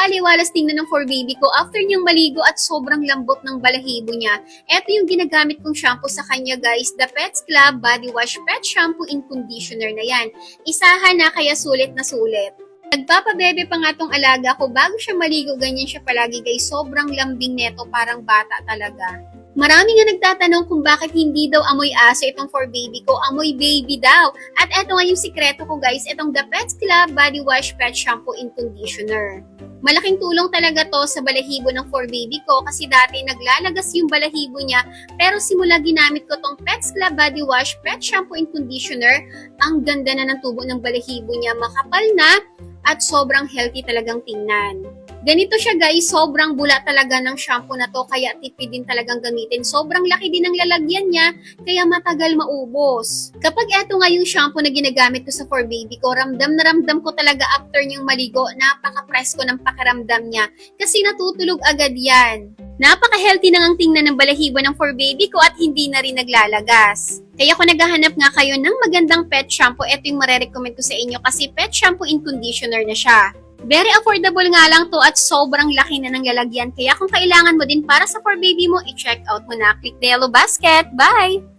Napakaaliwalas tingnan ng for baby ko after niyang maligo at sobrang lambot ng balahibo niya. Ito yung ginagamit kong shampoo sa kanya guys, the Pets Club Body Wash Pet Shampoo and Conditioner na yan. Isahan na kaya sulit na sulit. Nagpapabebe pa nga tong alaga ko bago siya maligo, ganyan siya palagi guys, sobrang lambing neto, parang bata talaga. Marami nga nagtatanong kung bakit hindi daw amoy aso itong for baby ko, amoy baby daw. At eto nga yung sikreto ko guys, itong The Pets Club Body Wash Pet Shampoo and Conditioner. Malaking tulong talaga to sa balahibo ng for baby ko kasi dati naglalagas yung balahibo niya, pero simula ginamit ko tong Pets Club Body Wash Pet Shampoo and Conditioner, ang ganda na ng tubo ng balahibo niya, makapal na at sobrang healthy talagang tingnan. Ganito siya guys, sobrang bula talaga ng shampoo na to, kaya tipid din talagang gamitin. Sobrang laki din ng lalagyan niya, kaya matagal maubos. Kapag eto nga yung shampoo na ginagamit ko sa for baby ko, ramdam na ramdam ko talaga after niyang maligo, napaka-presko ng pakiramdam niya. Kasi natutulog agad yan. Napaka-healthy na ngang tingnan ng balahibo ng for baby ko at hindi na rin naglalagas. Kaya kung naghahanap nga kayo ng magandang pet shampoo, eto yung marerecommend ko sa inyo kasi pet shampoo and conditioner na siya. Very affordable nga lang to at sobrang laki na ng lalagyan. Kaya kung kailangan mo din para sa for baby mo, i-check out mo na. Click the yellow basket. Bye!